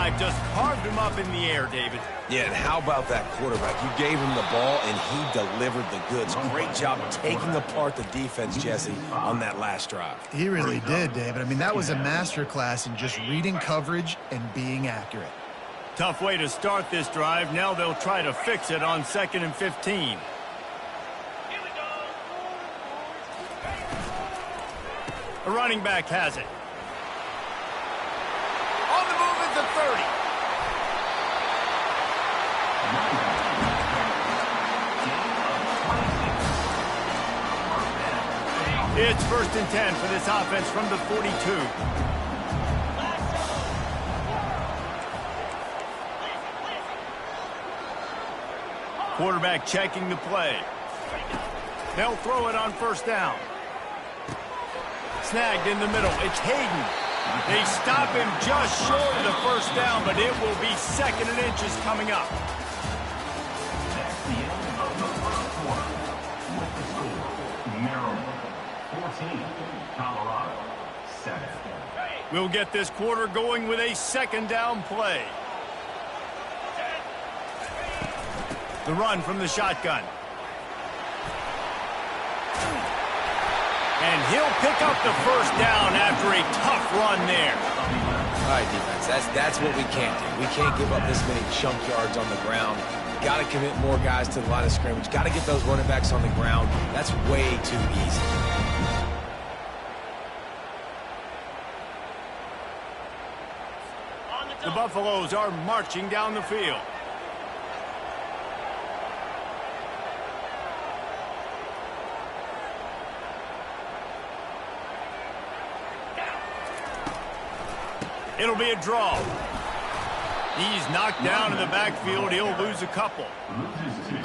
quarterback just carved him up in the air, David. Yeah, and how about that quarterback? You gave him the ball, and he delivered the goods. Great job taking apart the defense, Jesse, on that last drive. He really did, David. I mean, that was a masterclass in just reading coverage and being accurate. Tough way to start this drive. Now they'll try to fix it on 2nd and 15. The running back has it. On the move at the 30. It's 1st and 10 for this offense from the 42. Quarterback checking the play. They'll throw it on 1st down. Snagged in the middle. It's Hayden. They stop him just short of the 1st down, but it will be 2nd and inches coming up. That's the end of the first quarter. With the score, Maryland 14, Colorado 7. We'll get this quarter going with a 2nd down play. The run from the shotgun. And he'll pick up the 1st down after a tough run there. All right, defense, that's what we can't do. We can't give up this many chunk yards on the ground. Got to commit more guys to the line of scrimmage. Got to get those running backs on the ground. That's way too easy. The Buffaloes are marching down the field. It'll be a draw. He's knocked down in the backfield. He'll lose a couple.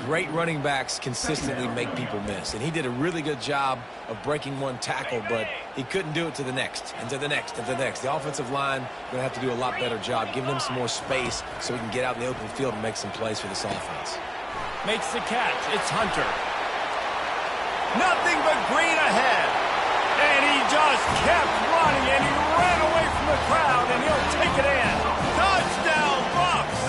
Great running backs consistently make people miss, and he did a really good job of breaking one tackle, but he couldn't do it to the next, and to the next, and to the next. The offensive line going to have to do a lot better job, giving him some more space so he can get out in the open field and make some plays for this offense. Makes the catch. It's Hunter. Nothing but green ahead. And he just kept running, and he ran away from the crowd, and he'll take it in. Touchdown, Bucks!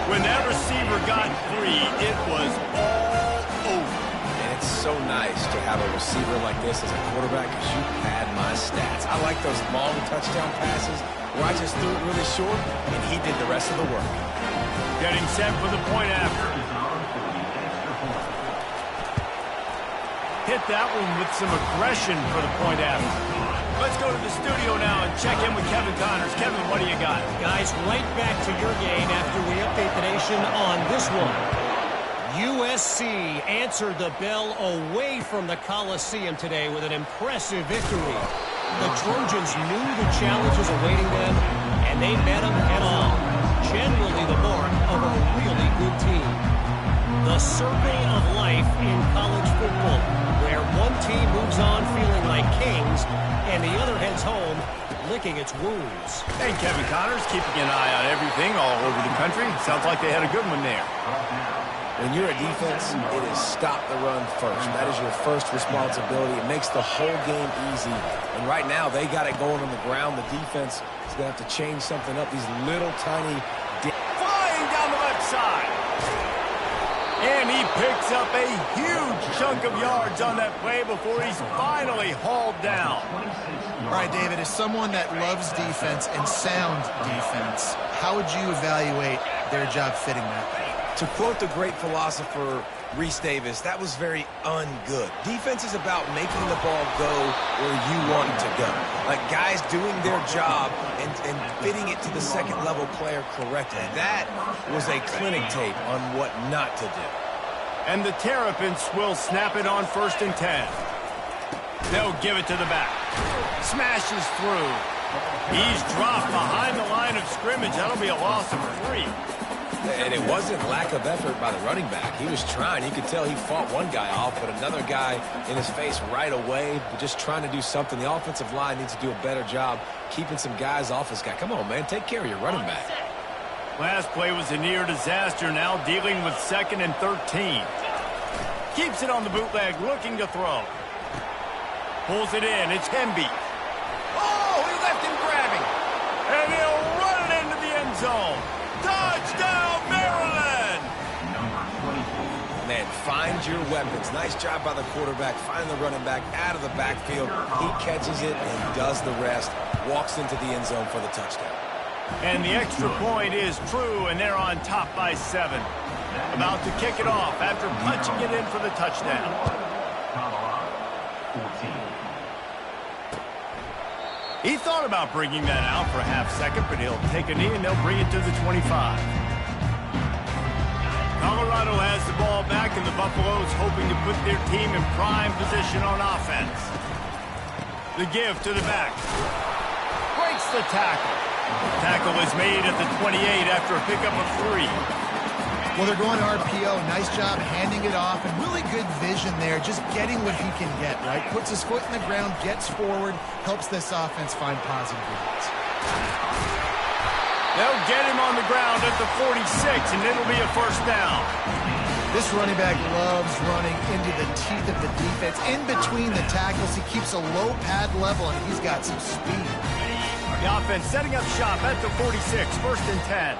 When that receiver got free, it was all over. And it's so nice to have a receiver like this as a quarterback because you pad my stats. I like those long touchdown passes where I just threw it really short, and he did the rest of the work. Getting set for the point after. Hit that one with some aggression for the point after. Let's go to the studio now and check in with Kevin Connors. Kevin, what do you got? Guys, right back to your game after we update the nation on this one. USC answered the bell away from the Coliseum today with an impressive victory. The Trojans knew the challenges awaiting them, and they met them head on. Generally the mark of a really good team. The circle of life in college football, where one team moves on feeling like kings and the other heads home licking its wounds. Hey, Kevin Connors, keeping an eye on everything all over the country. Sounds like they had a good one there. When you're a defense, it is stop the run first. That is your first responsibility. It makes the whole game easy. And right now, they got it going on the ground. The defense is going to have to change something up. These little tiny... Flying down the left side. And he picks up a huge chunk of yards on that play before he's finally hauled down. All right, David, as someone that loves defense and sound defense, how would you evaluate their job fitting that? To quote the great philosopher Reese Davis, that was very ungood. Defense is about making the ball go where you want it to go. Like guys doing their job and fitting it to the second-level player correctly. That was a clinic tape on what not to do. And the Terrapins will snap it on 1st and 10. They'll give it to the back. Smashes through. He's dropped behind the line of scrimmage. That'll be a loss of 3. And it wasn't lack of effort by the running back. He was trying. You could tell he fought one guy off, but another guy in his face right away, but just trying to do something. The offensive line needs to do a better job keeping some guys off his guy. Come on, man. Take care of your running back. Last play was a near disaster. Now dealing with 2nd and 13. Keeps it on the bootleg, looking to throw. Pulls it in. It's Hemby. Oh, he left him grabbing. And he'll run it zone. Touchdown, Maryland! Man, find your weapons. Nice job by the quarterback. Find the running back out of the backfield. He catches it and does the rest. Walks into the end zone for the touchdown. And the extra point is true, and they're on top by 7. About to kick it off after punching it in for the touchdown. Colorado, 14. He thought about bringing that out for a half second, but he'll take a knee and they'll bring it to the 25. Colorado has the ball back, and the Buffaloes hoping to put their team in prime position on offense. The give to the back. Breaks the tackle. Tackle is made at the 28 after a pickup of 3. Well, they're going to RPO. Nice job handing it off, and really good vision there, just getting what he can get, right? Puts his foot in the ground, gets forward, helps this offense find positive yards. They'll get him on the ground at the 46, and it'll be a first down. This running back loves running into the teeth of the defense. In between the tackles, he keeps a low pad level, and he's got some speed. The offense setting up shop at the 46, first and 10.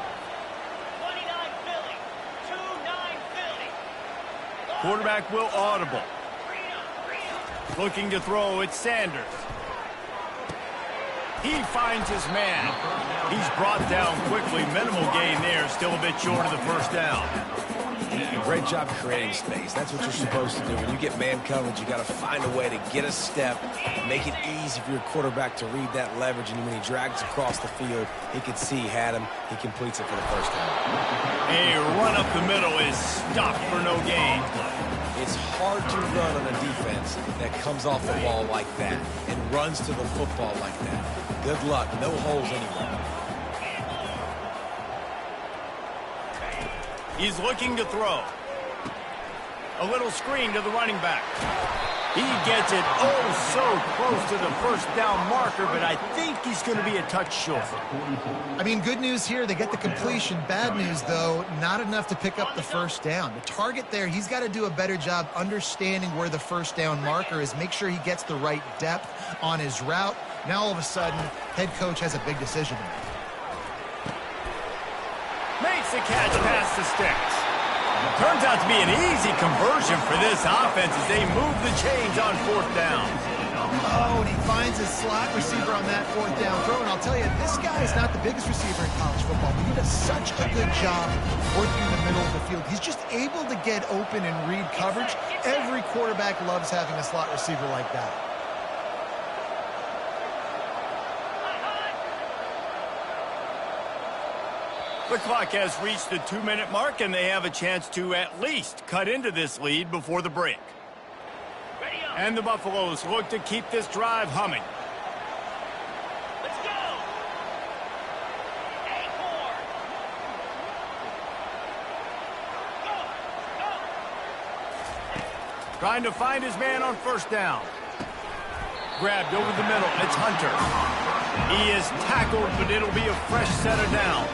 Quarterback will audible. Looking to throw, it's Sanders. He finds his man. He's brought down quickly. Minimal gain there, still a bit short of the first down. Great job creating space. That's what you're supposed to do. When you get man coverage, you got to find a way to get a step, make it easy for your quarterback to read that leverage, and when he drags across the field, he can see he had him. He completes it for the first down. A run up the middle is stopped for no gain. It's hard to run on a defense that comes off the ball like that and runs to the football like that. Good luck. No holes anywhere. He's looking to throw. A little screen to the running back. He gets it oh so close to the first down marker, but I think he's going to be a touch short. I mean, good news here, they get the completion. Bad news, though, not enough to pick up the first down. The target there, he's got to do a better job understanding where the first down marker is, make sure he gets the right depth on his route. Now, all of a sudden, head coach has a big decision to make. Makes the catch past the sticks. Turns out to be an easy conversion for this offense as they move the chains on fourth down. Oh, and he finds his slot receiver on that fourth down throw. And I'll tell you, this guy is not the biggest receiver in college football, but he does such a good job working in the middle of the field. He's just able to get open and read coverage. Every quarterback loves having a slot receiver like that. The clock has reached the 2-minute mark, and they have a chance to at least cut into this lead before the break. And the Buffaloes look to keep this drive humming. Let's go! Trying to find his man on first down. Grabbed over the middle. It's Hunter. He is tackled, but it'll be a fresh set of downs.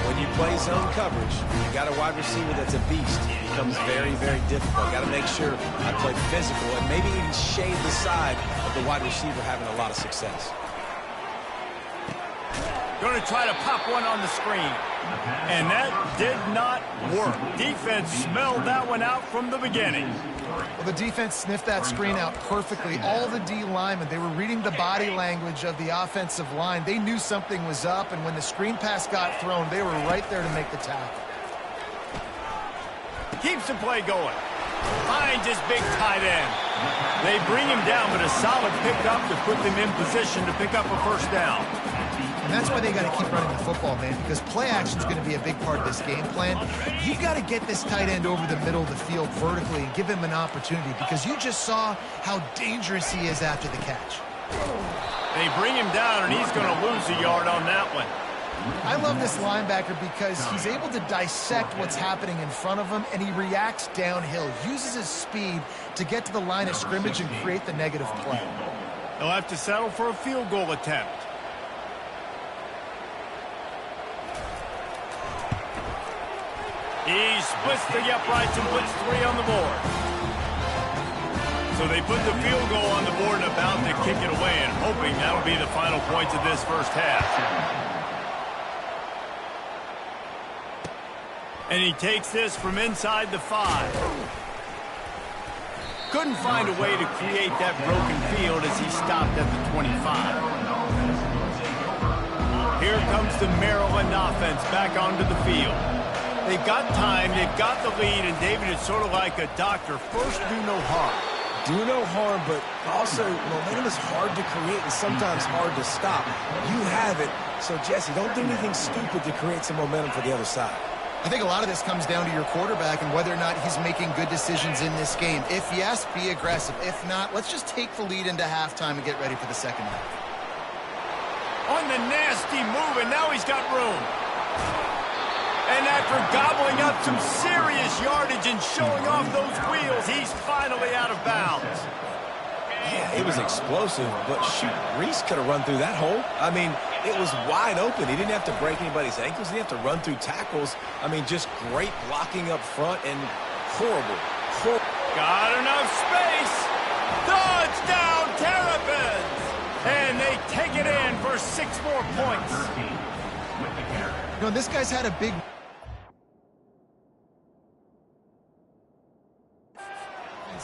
When you play zone coverage, you got a wide receiver that's a beast. It becomes very, very difficult. Got to make sure I play physical and maybe even shade the side of the wide receiver having a lot of success. Going to try to pop one on the screen. And that did not work. Defense smelled that one out from the beginning. Well, the defense sniffed that screen out perfectly. All the D linemen, they were reading the body language of the offensive line. They knew something was up, and when the screen pass got thrown, they were right there to make the tackle. Keeps the play going. Finds his big tight end. They bring him down, but a solid pickup to put them in position to pick up a first down. And that's why they got to keep running the football, man, because play action is going to be a big part of this game plan. You've got to get this tight end over the middle of the field vertically and give him an opportunity, because you just saw how dangerous he is after the catch. They bring him down, and he's going to lose a yard on that one. I love this linebacker because he's able to dissect what's happening in front of him, and he reacts downhill, uses his speed to get to the line of scrimmage and create the negative play. He'll have to settle for a field goal attempt. He splits the uprights and puts 3 on the board. So they put the field goal on the board and about to kick it away, and hoping that'll be the final points of this first half. And he takes this from inside the 5. Couldn't find a way to create that broken field as he stopped at the 25. Here comes the Maryland offense back onto the field. They've got time, they've got the lead, and David is sort of like a doctor. First, do no harm. Do no harm, but also momentum is hard to create and sometimes hard to stop. You have it, so Jesse, don't do anything stupid to create some momentum for the other side. I think a lot of this comes down to your quarterback and whether or not he's making good decisions in this game. If yes, be aggressive. If not, let's just take the lead into halftime and get ready for the second half. On the nasty move, and now he's got room. And after gobbling up some serious yardage and showing off those wheels, he's finally out of bounds. Yeah, it was explosive, but shoot, Reese could have run through that hole. I mean, it was wide open. He didn't have to break anybody's ankles. He didn't have to run through tackles. I mean, just great blocking up front and horrible. Got enough space. Touchdown, Terrapins! And they take it in for 6 more points. You know, this guy's had a big...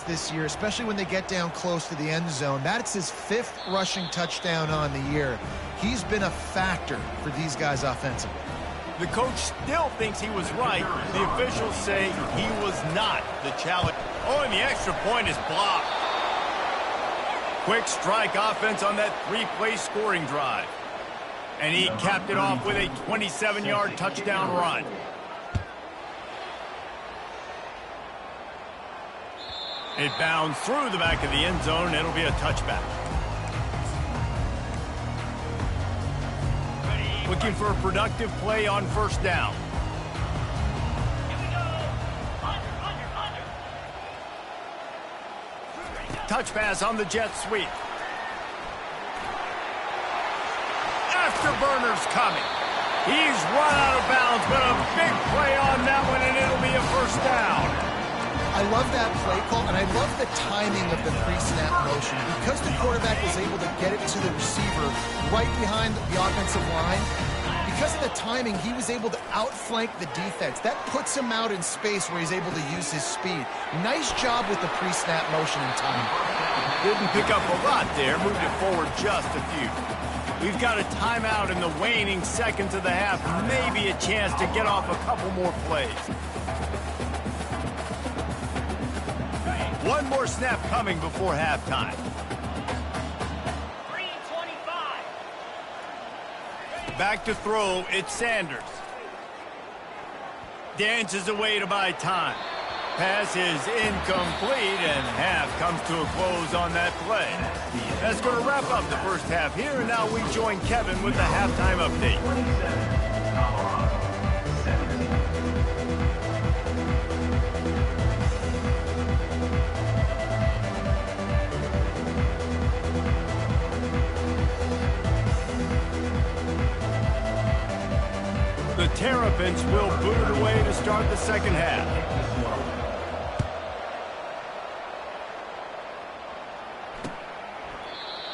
this year, especially when they get down close to the end zone. That's his 5th rushing touchdown on the year. He's been a factor for these guys offensively. The coach still thinks he was right. The officials say he was not the challenge. Oh, and the extra point is blocked. Quick strike offense on that 3-play scoring drive. And he capped it off with a 27-yard touchdown run. It bounds through the back of the end zone. It'll be a touchback. Looking for a productive play on first down. Here we go. Under. Touch pass on the jet sweep. Afterburner's coming. He's run out of bounds, but a big play on that one, and it'll be a first down. I love that play call, and I love the timing of the pre-snap motion. Because the quarterback was able to get it to the receiver right behind the offensive line, because of the timing, he was able to outflank the defense. That puts him out in space where he's able to use his speed. Nice job with the pre-snap motion and timing. Didn't pick up a lot there, moved it forward just a few. We've got a timeout in the waning seconds of the half, maybe a chance to get off a couple more plays. One more snap coming before halftime. 3:25. Back to throw, it's Sanders. Dances away to buy time. Pass is incomplete, and half comes to a close on that play. That's going to wrap up the first half here, and now we join Kevin with the halftime update. The Terrapins will boot it away to start the second half.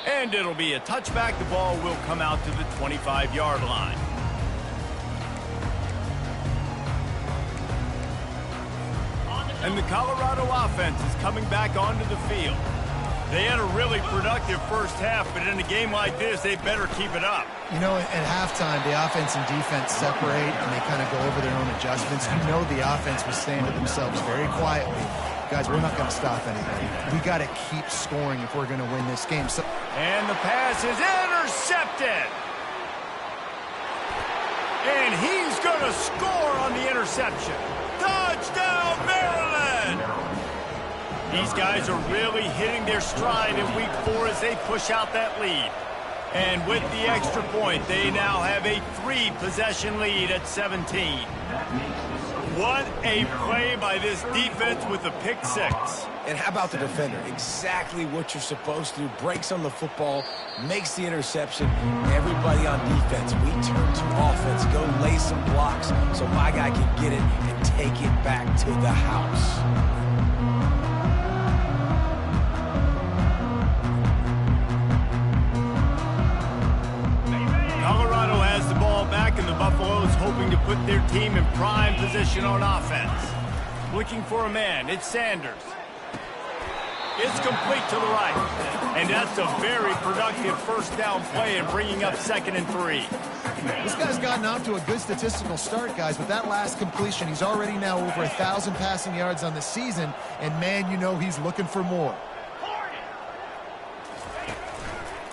And it'll be a touchback. The ball will come out to the 25-yard line. And the Colorado offense is coming back onto the field. They had a really productive first half, but in a game like this, they better keep it up. You know, at halftime, the offense and defense separate, and they kind of go over their own adjustments. You know the offense was saying to themselves very quietly, guys, we're not going to stop anybody. We got to keep scoring if we're going to win this game. And the pass is intercepted. And he's going to score on the interception. Touchdown, Maryland! These guys are really hitting their stride in week 4 as they push out that lead. And with the extra point, they now have a 3-possession lead at 17. What a play by this defense with the pick 6. And how about the defender? Exactly what you're supposed to do. Breaks on the football, makes the interception. Everybody on defense, we turn to offense. Go lay some blocks so my guy can get it and take it back to the house. Colorado has the ball back, and the Buffaloes hoping to put their team in prime position on offense. Looking for a man. It's Sanders. It's complete to the right. And that's a very productive first down play and bringing up 2nd and 3. This guy's gotten off to a good statistical start, guys. With that last completion, he's already now over 1,000 passing yards on the season. And, man, you know he's looking for more.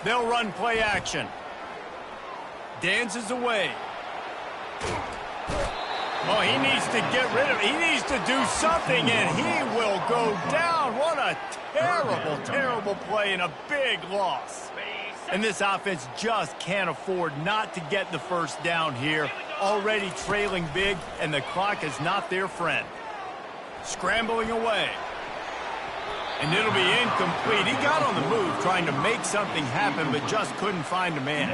They'll run play action. Dances away. Oh, he needs to get rid of it. He needs to do something, and he will go down. What a terrible, terrible play and a big loss. And this offense just can't afford not to get the first down here. Already trailing big, and the clock is not their friend. Scrambling away. And it'll be incomplete. He got on the move trying to make something happen, but just couldn't find a man.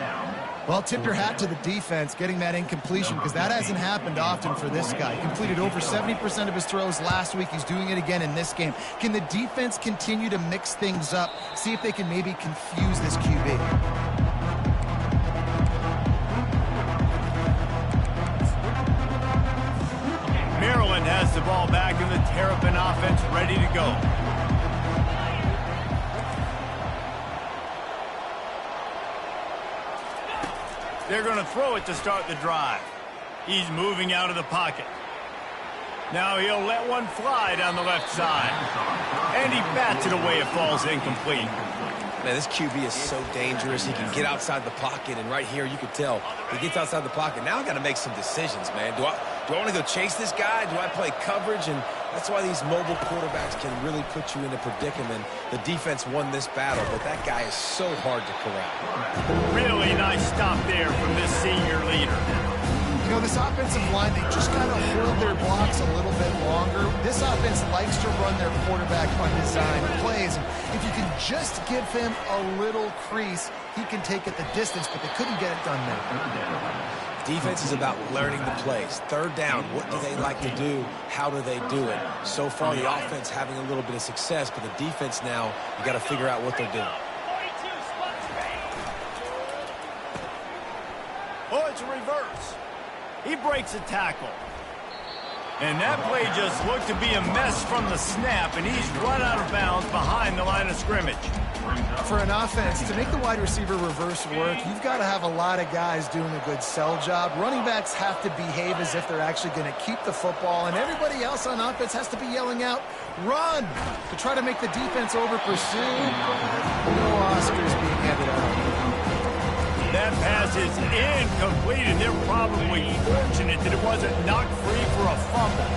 Well, tip your hat to the defense getting that incompletion, because that hasn't happened often for this guy. He completed over 70% of his throws last week. He's doing it again in this game. Can the defense continue to mix things up, see if they can maybe confuse this QB? Maryland has the ball back in the Terrapin offense ready to go. They're going to throw it to start the drive. He's moving out of the pocket. Now he'll let one fly down the left side. And he bats it away. It falls incomplete. Man, this QB is so dangerous. He can get outside the pocket, and right here you can tell he gets outside the pocket. Now I got to make some decisions, man. Do I want to go chase this guy? Do I play coverage? And that's why these mobile quarterbacks can really put you in a predicament. The defense won this battle, but that guy is so hard to corral. Really nice stop there from this senior leader. You know, this offensive line, they just got to hold their blocks a little bit longer. This offense likes to run their quarterback on designed plays. And if you can just give him a little crease, he can take it the distance, but they couldn't get it done now. Defense is about learning the plays. Third down, what do they like to do? How do they do it? So far, the offense having a little bit of success, but the defense now, you got to figure out what they're doing. Oh, it's a reverse. He breaks a tackle. And that play just looked to be a mess from the snap, and he's run out of bounds behind the line of scrimmage. For an offense, to make the wide receiver reverse work, you've got to have a lot of guys doing a good sell job. Running backs have to behave as if they're actually going to keep the football, and everybody else on offense has to be yelling out, run, to try to make the defense over-pursue. No Oscars being handed out. That pass is incomplete, and they're probably fortunate that it wasn't knocked free for a fumble.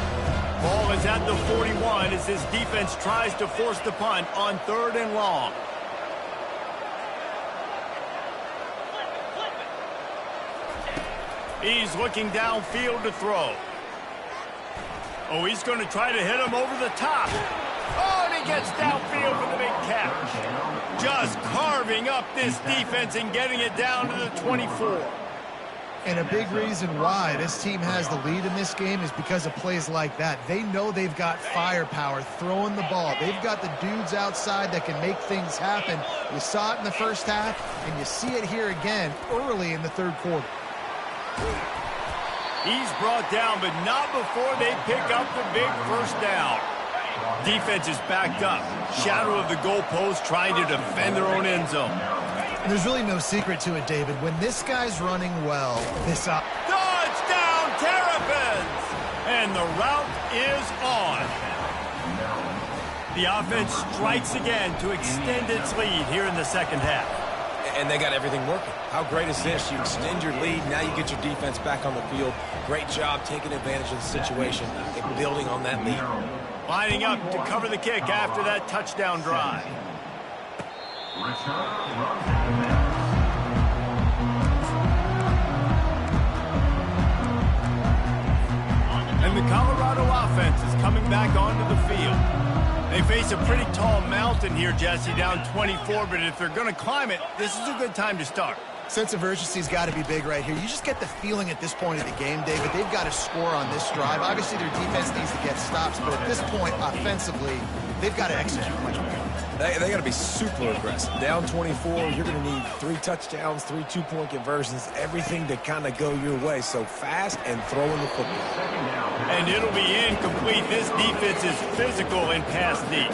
Ball is at the 41 as this defense tries to force the punt on 3rd and long. He's looking downfield to throw. Oh, he's going to try to hit him over the top. Oh, and he gets downfield for the big catch. Just carving up this defense and getting it down to the 24. And a big reason why this team has the lead in this game is because of plays like that. They know they've got firepower throwing the ball. They've got the dudes outside that can make things happen. You saw it in the first half, and you see it here again early in the 3rd quarter. He's brought down, but not before they pick up the big first down. Defense is backed up. Shadow of the goalpost trying to defend their own end zone. And there's really no secret to it, David. When this guy's running well, touchdown, Terrapins! And the route is on. The offense strikes again to extend its lead here in the 2nd half. And they got everything working. How great is this? You extend your lead, now you get your defense back on the field. Great job taking advantage of the situation and building on that lead. Lining up to cover the kick after that touchdown drive. And the Colorado offense is coming back onto the field. They face a pretty tall mountain here, Jesse, down 24, but if they're going to climb it, this is a good time to start. Sense of urgency's got to be big right here. You just get the feeling at this point of the game, David, they've got to score on this drive. Obviously, their defense needs to get stops, but at this point, offensively, they've got to execute much better. They got to be super aggressive. Down 24, you're going to need 3 touchdowns, 3 two-point conversions, everything to kind of go your way. So fast and throwing the football. And it'll be incomplete. This defense is physical in pass deep.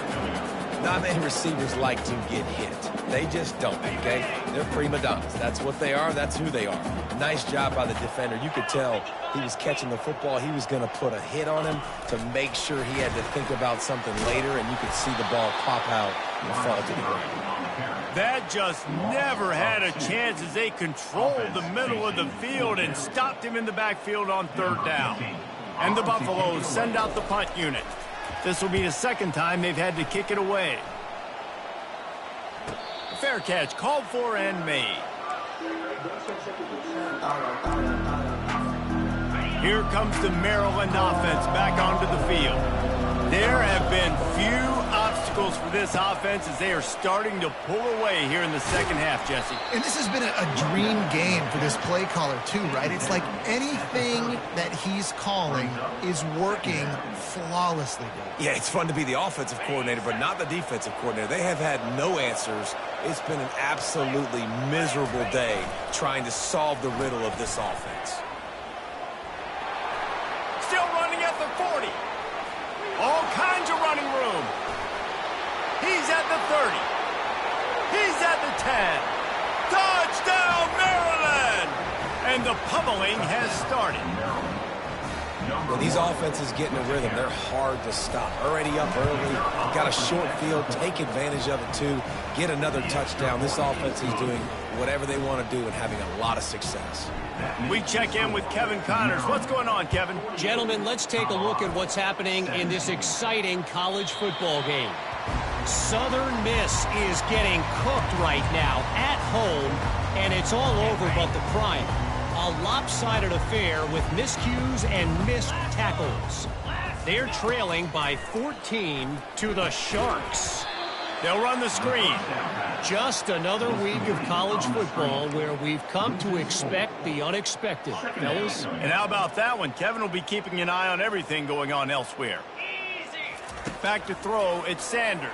Not many receivers like to get hit. They just don't, okay? They're prima donnas. That's what they are. That's who they are. Nice job by the defender. You could tell he was catching the football. He was going to put a hit on him to make sure he had to think about something later, and you could see the ball pop out and fall to the ground. That just never had a chance as they controlled the middle of the field and stopped him in the backfield on 3rd down. And the Buffaloes send out the punt unit. This will be the 2nd time they've had to kick it away. Fair catch called for and made. Here comes the Maryland offense back onto the field. There have been few obstacles for this offense as they are starting to pull away here in the 2nd half, Jesse. And this has been a dream game for this play caller, too, right? It's like anything that he's calling is working flawlessly. Yeah, it's fun to be the offensive coordinator, but not the defensive coordinator. They have had no answers. It's been an absolutely miserable day trying to solve the riddle of this offense. Still running at the 40. All kinds of running room. He's at the 30. He's at the 10. Touchdown, Maryland! And the pummeling has started. When these offenses get in a rhythm, they're hard to stop. Already up early, got a short field, take advantage of it too, get another touchdown. This offense is doing whatever they want to do and having a lot of success. We check in with Kevin Connors. What's going on, Kevin? Gentlemen, let's take a look at what's happening in this exciting college football game. Southern Miss is getting cooked right now at home, and it's all over but the crying. A lopsided affair with miscues and missed tackles. They're trailing by 14 to the Sharks. They'll run the screen. Just another week of college football where we've come to expect the unexpected, fellas. And how about that one? Kevin will be keeping an eye on everything going on elsewhere. Back to throw, it's Sanders.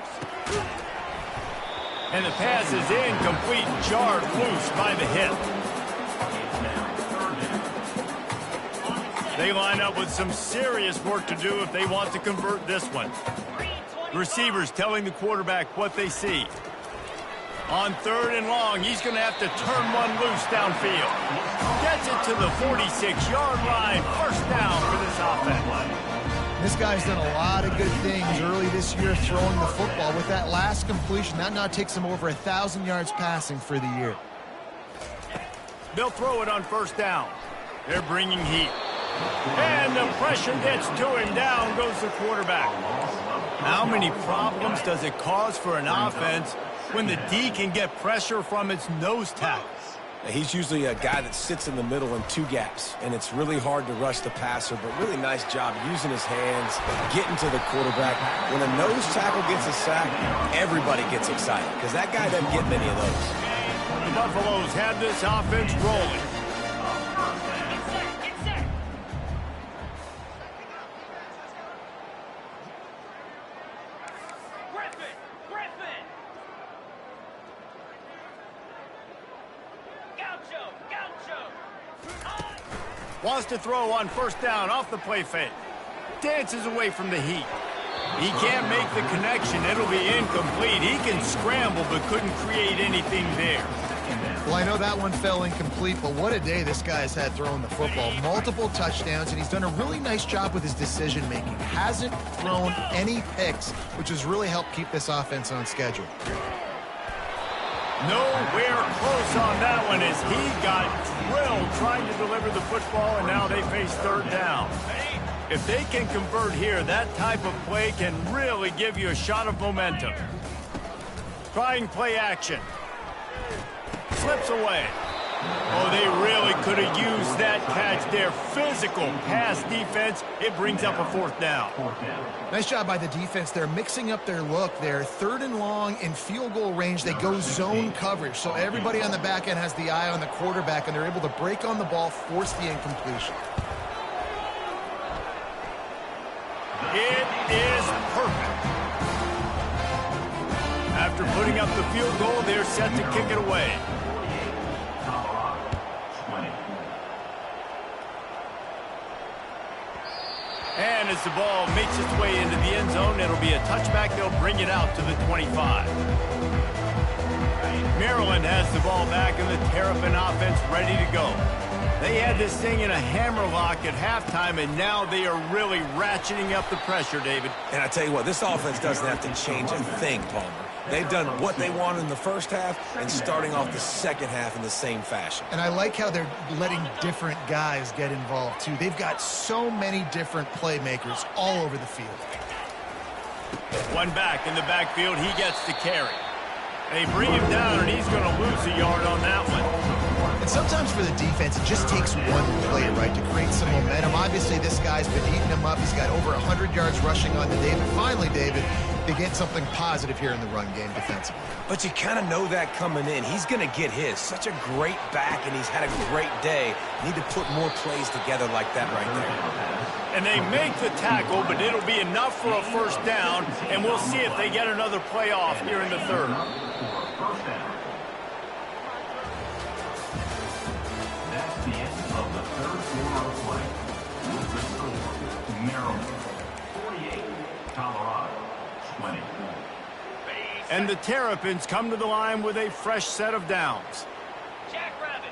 And the pass is incomplete, jarred loose by the hip. They line up with some serious work to do if they want to convert this one. Receivers telling the quarterback what they see. On 3rd and long, he's going to have to turn one loose downfield. Gets it to the 46-yard line. 1st down for this offense. This guy's done a lot of good things early this year throwing the football. With that last completion, that now takes him over 1,000 yards passing for the year. They'll throw it on 1st down. They're bringing heat. And the pressure gets to him. Down goes the quarterback. How many problems does it cause for an offense when the D can get pressure from its nose tackles? He's usually a guy that sits in the middle in 2 gaps, and it's really hard to rush the passer, but really nice job using his hands, getting to the quarterback. When a nose tackle gets a sack, everybody gets excited because that guy doesn't get many of those. The Buffaloes have this offense rolling. Wants to throw on 1st down off the play fake. Dances away from the heat. He can't make the connection. It'll be incomplete. He can scramble but couldn't create anything there. Well, I know that one fell incomplete, but what a day this guy's had throwing the football. Multiple touchdowns, and he's done a really nice job with his decision-making. Hasn't thrown any picks, which has really helped keep this offense on schedule. Nowhere close on that one as he got drilled trying to deliver the football, and now they face 3rd down. If they can convert here, that type of play can really give you a shot of momentum. Trying play action. Slips away. Oh, they really could have used that catch there. Physical pass defense. It brings up a 4th down. Nice job by the defense. They're mixing up their look. They're 3rd and long in field goal range. They go zone coverage. So everybody on the back end has the eye on the quarterback, and they're able to break on the ball, force the incompletion. It is perfect. After putting up the field goal, they're set to kick it away. And as the ball makes its way into the end zone, it'll be a touchback. They'll bring it out to the 25. Maryland has the ball back, and the Terrapin offense ready to go. They had this thing in a hammerlock at halftime, and now they are really ratcheting up the pressure, David. And I tell you what, this offense doesn't have to change a thing, Palmer. They've done what they wanted in the first half and starting off the second half in the same fashion. And I like how they're letting different guys get involved, too. They've got so many different playmakers all over the field. One back in the backfield. He gets the carry. They bring him down, and he's going to lose a yard on that one. And sometimes for the defense, it just takes one play, right, to create some momentum. Obviously, this guy's been eating him up. He's got over 100 yards rushing on the day. But finally, David, they get something positive here in the run game defensively. But you kind of know that coming in. He's going to get his. Such a great back, and he's had a great day. Need to put more plays together like that right there. And they make the tackle, but it'll be enough for a 1st down, and we'll see if they get another play off here in the 3rd. That's the end of the 3rd quarter of play. With the score, Maryland 48, Colorado 20. And the Terrapins come to the line with a fresh set of downs. Jackrabbit.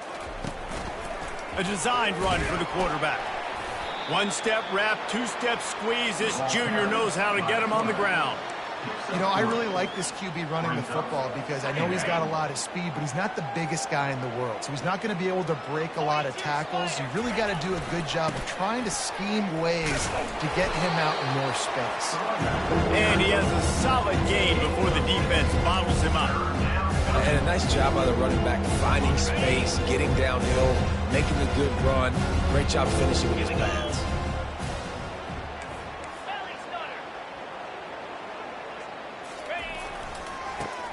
A designed run for the quarterback. 1-step wrap, 2-step squeeze. This junior knows how to get him on the ground. You know, I really like this QB running the football because I know he's got a lot of speed, but he's not the biggest guy in the world. So he's not going to be able to break a lot of tackles. You really got to do a good job of trying to scheme ways to get him out in more space. And he has a solid game before the defense bottles him up. And a nice job by the running back, finding space, getting downhill, making a good run. Great job finishing with his pads.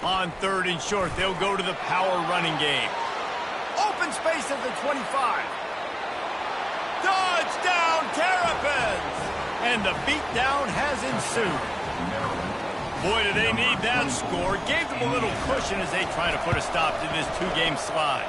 On 3rd and short, they'll go to the power running game. Open space at the 25. Touchdown, Terrapins! And the beatdown has ensued. Boy, do they need that score. Gave them a little cushion as they try to put a stop to this 2-game slide.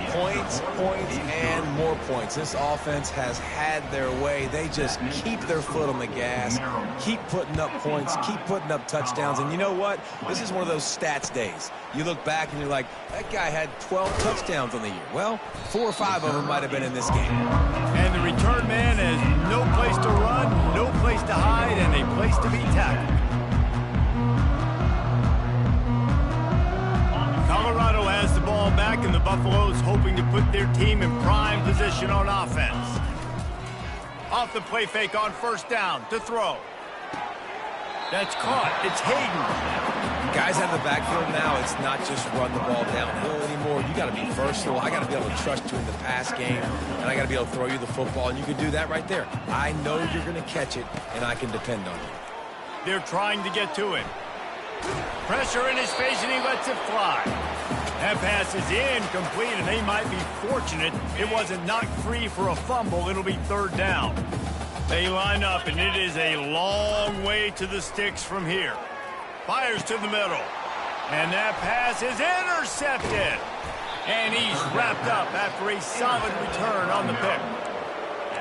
Points, points, and more points. This offense has had their way. They just keep their foot on the gas, keep putting up points, keep putting up touchdowns. And you know what? This is one of those stats days. You look back and you're like, that guy had 12 touchdowns on the year. Well, 4 or 5 of them might have been in this game. And the return man has no place to run, no place to hide, and a place to be tackled. Colorado has the ball back, and the Buffaloes hoping to put their team in prime position on offense. Off the play fake on 1st down to throw. That's caught. It's Hayden. Guys out of the backfield now, it's not just run the ball downhill anymore. You got to be versatile. I got to be able to trust you in the pass game, and I got to be able to throw you the football, and you can do that right there. I know you're going to catch it, and I can depend on you. They're trying to get to him. Pressure in his face, and he lets it fly. That pass is incomplete, and they might be fortunate it wasn't knocked free for a fumble. It'll be 3rd down. They line up, and it is a long way to the sticks from here. Fires to the middle. And that pass is intercepted. And he's wrapped up after a solid return on the pick.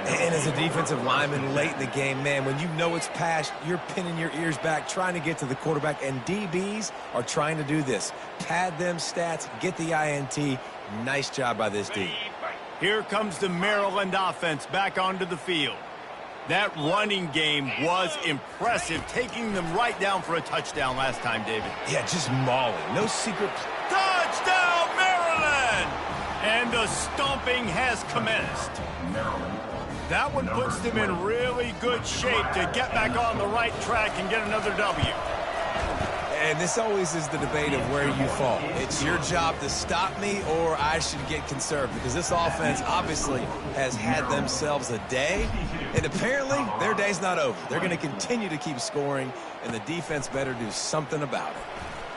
And as a defensive lineman late in the game, man, when you know it's passed, you're pinning your ears back, trying to get to the quarterback, and DBs are trying to do this. Pad them stats, get the INT. Nice job by this D. Here comes the Maryland offense back onto the field. That running game was impressive, taking them right down for a touchdown last time, David. Yeah, just mauling. No secret. Touchdown, Maryland! And the stomping has commenced. That one puts them in really good shape to get back on the right track and get another W. And this always is the debate of where you fall. It's your job to stop me or I should get conserved, because this offense obviously has had themselves a day, and apparently their day's not over. They're going to continue to keep scoring, and the defense better do something about it.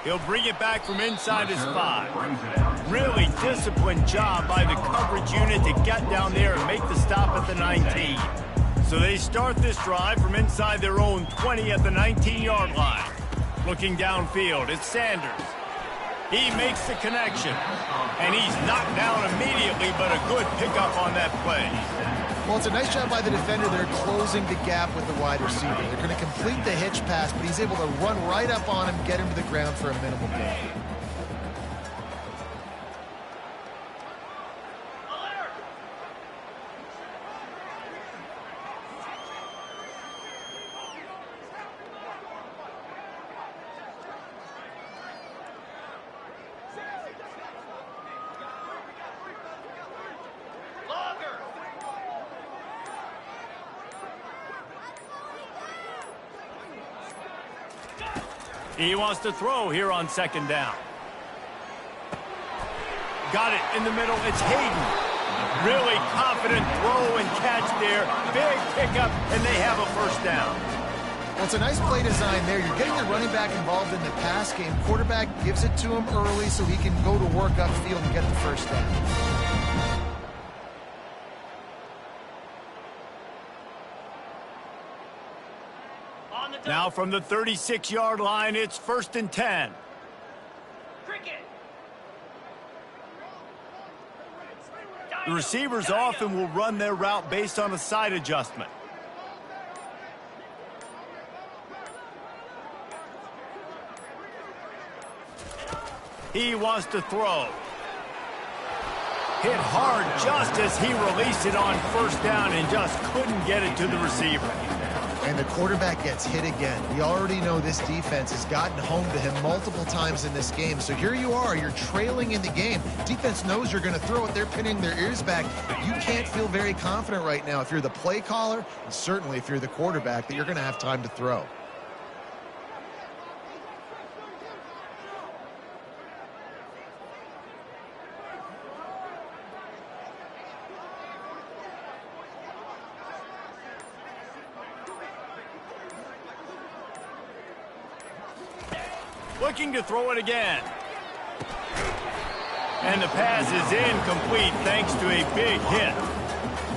He'll bring it back from inside his 5. Really disciplined job by the coverage unit to get down there and make the stop at the 19. So they start this drive from inside their own 20 at the 19-yard line. Looking downfield, it's Sanders. He makes the connection, and he's knocked down immediately, but a good pickup on that play. Well, it's a nice job by the defender. They're closing the gap with the wide receiver. They're going to complete the hitch pass, but he's able to run right up on him, get him to the ground for a minimal gain. He wants to throw here on second down. Got it in the middle. It's Hayden. Really confident throw and catch there. Big pickup, and they have a first down. Well, it's a nice play design there. You're getting the running back involved in the pass game. Quarterback gives it to him early so he can go to work upfield and get the first down. Now from the 36-yard line, it's 1st and 10. The receivers often will run their route based on a side adjustment. He wants to throw. Hit hard just as he released it on first down and just couldn't get it to the receiver. And the quarterback gets hit again. We already know this defense has gotten home to him multiple times in this game. So here you are, you're trailing in the game. Defense knows you're going to throw it. They're pinning their ears back. You can't feel very confident right now if you're the play caller, and certainly if you're the quarterback, that you're going to have time to throw. Looking to throw it again. And the pass is incomplete thanks to a big hit.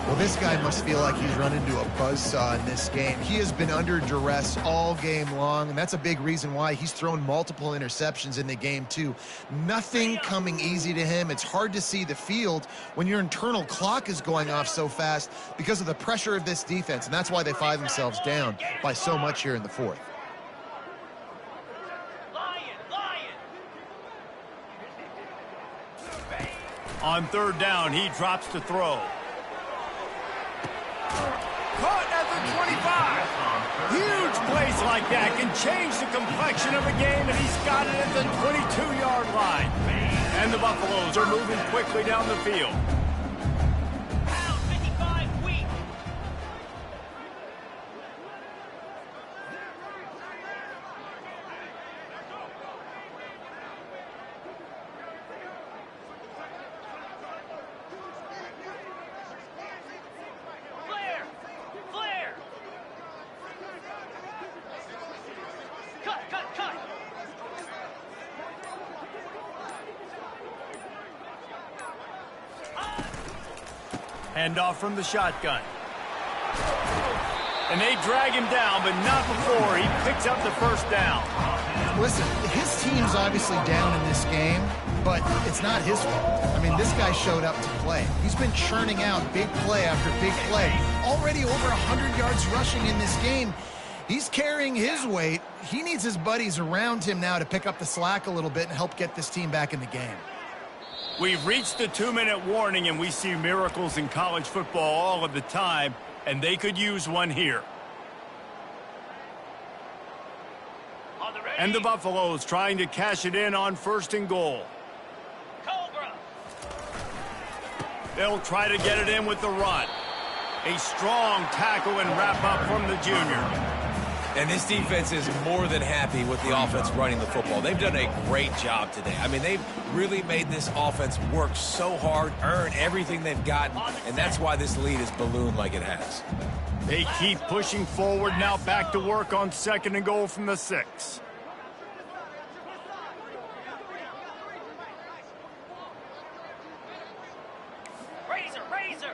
Well, this guy must feel like he's run into a buzzsaw in this game. He has been under duress all game long, and that's a big reason why he's thrown multiple interceptions in the game, too. Nothing coming easy to him. It's hard to see the field when your internal clock is going off so fast because of the pressure of this defense, and that's why they find themselves down by so much here in the fourth. On third down, he drops to throw. Caught at the 25. Huge plays like that can change the complexion of a game, and he's got it at the 22-yard line. And the Buffaloes are moving quickly down the field. Handoff from the shotgun. And they drag him down, but not before he picks up the first down. Listen, his team's obviously down in this game, but it's not his fault. I mean, this guy showed up to play. He's been churning out big play after big play. Already over 100 yards rushing in this game. He's carrying his weight. He needs his buddies around him now to pick up the slack a little bit and help get this team back in the game. We've reached the 2-minute warning, and we see miracles in college football all of the time, and they could use one here. And the Buffaloes trying to cash it in on 1st and goal. Cobra. They'll try to get it in with the run. A strong tackle and wrap up from the junior. And this defense is more than happy with the offense running the football. They've done a great job today. I mean, they've really made this offense work so hard, earn everything they've gotten, and that's why this lead is ballooned like it has. They keep pushing forward, now back to work on 2nd and goal from the 6. Razor.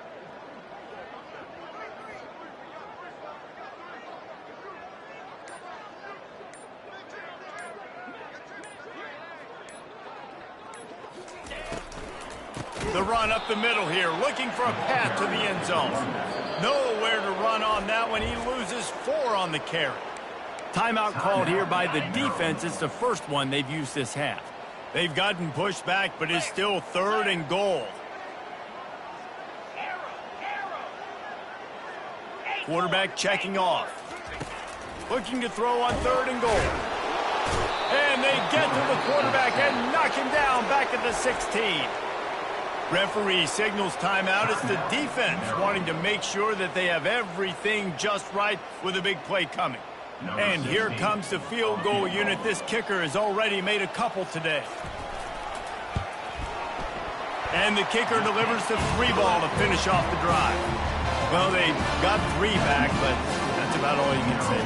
The run up the middle here, looking for a path to the end zone. Nowhere to run on that one. He loses 4 on the carry. Timeout called here by the defense. It's the first one they've used this half. They've gotten pushed back, but it's still 3rd and goal. Quarterback checking off. Looking to throw on 3rd and goal. And they get to the quarterback and knock him down back at the 16. Referee signals timeout. It's the defense wanting to make sure that they have everything just right with a big play coming. And here comes the field goal unit. This kicker has already made a couple today. And the kicker delivers the 3 ball to finish off the drive. Well, they got 3 back, but that's about all you can say.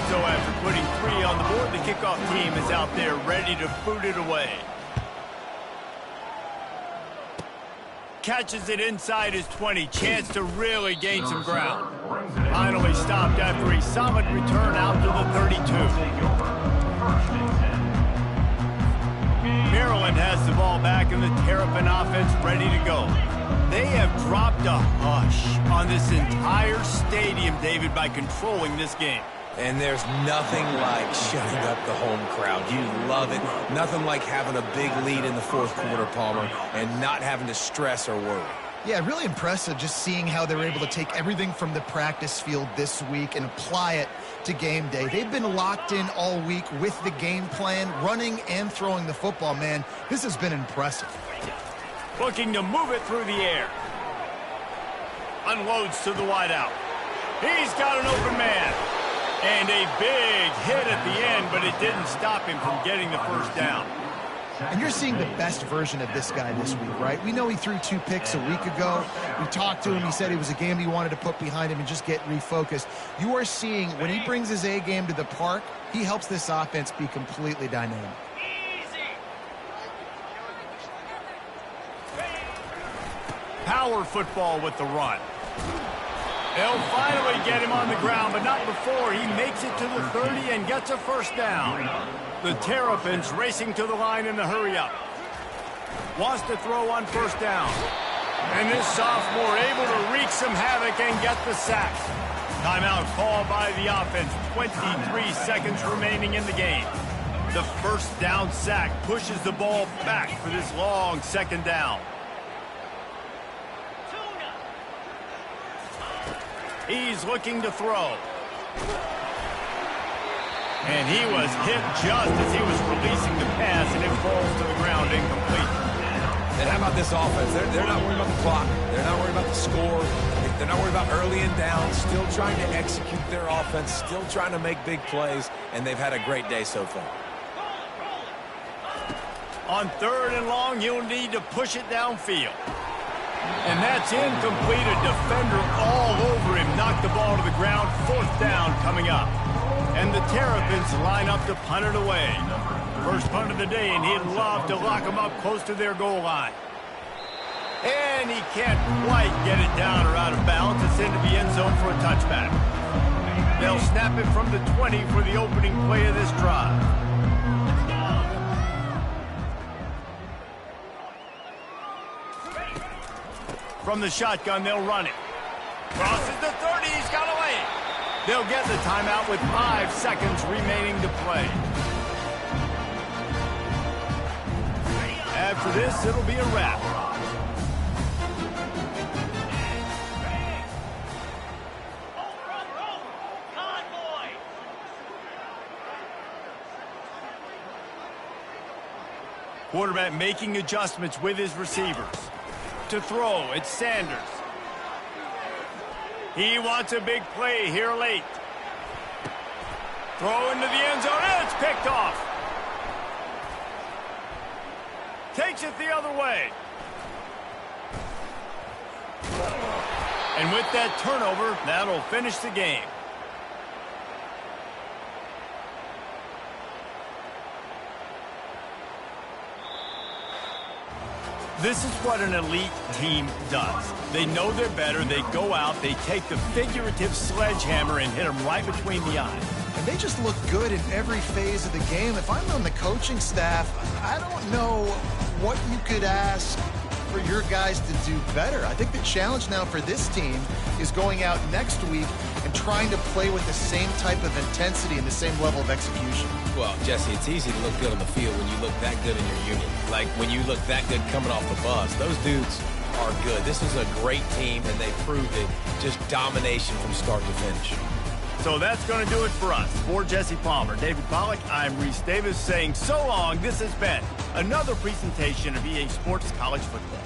So after putting 3 on the board, the kickoff team is out there ready to boot it away. Catches it inside his 20. Chance to really gain some ground. Finally stopped after a solid return out to the 32. Maryland has the ball back and the Terrapin offense ready to go. They have dropped a hush on this entire stadium, David, by controlling this game. And there's nothing like shutting up the home crowd. You love it. Nothing like having a big lead in the 4th quarter, Palmer, and not having to stress or worry. Yeah, really impressive just seeing how they were able to take everything from the practice field this week and apply it to game day. They've been locked in all week with the game plan, running and throwing the football, man. This has been impressive. Looking to move it through the air. Unloads to the wideout. He's got an open man. And a big hit at the end, but it didn't stop him from getting the 1st down. And you're seeing the best version of this guy this week, right? We know he threw 2 picks a week ago. We talked to him. He said it was a game he wanted to put behind him and just get refocused. You are seeing when he brings his A game to the park, he helps this offense be completely dynamic. Power football with the run. They'll finally get him on the ground, but not before he makes it to the 30 and gets a 1st down. The Terrapins racing to the line in the hurry-up. Wants to throw on 1st down. And this sophomore able to wreak some havoc and get the sack. Timeout called by the offense. 23 seconds remaining in the game. The 1st down sack pushes the ball back for this long 2nd down. He's looking to throw. And he was hit just as he was releasing the pass, and it falls to the ground incomplete. And how about this offense? They're not worried about the clock. They're not worried about the score. They're not worried about early and down. Still trying to execute their offense. Still trying to make big plays. And they've had a great day so far. On 3rd and long, he'll need to push it downfield. And that's incomplete. A defender all over him. Knocked the ball to the ground. 4th down coming up. And the Terrapins line up to punt it away. First punt of the day, and he'd love to lock them up close to their goal line. And he can't quite get it down or out of bounds. It's into the end zone for a touchback. They'll snap it from the 20 for the opening play of this drive. From the shotgun, they'll run it. Crosses the 30, he's got away. They'll get the timeout with 5 seconds remaining to play. After this, it'll be a wrap. Quarterback making adjustments with his receivers. To throw, it's Sanders. He wants a big play here late. Throw into the end zone, and it's picked off. Takes it the other way. And with that turnover, that'll finish the game. This is what an elite team does. They know they're better. They go out, they take the figurative sledgehammer and hit them right between the eyes. And they just look good in every phase of the game. If I'm on the coaching staff, I don't know what you could ask for your guys to do better. I think the challenge now for this team is going out next week and trying to play with the same type of intensity and the same level of execution. Well, Jesse, it's easy to look good on the field when you look that good in your unit. Like when you look that good coming off the bus. Those dudes are good. This is a great team, and they proved it. Just domination from start to finish. So that's going to do it for us. For Jesse Palmer, David Pollack, I'm Reese Davis saying so long. This has been another presentation of EA Sports College Football.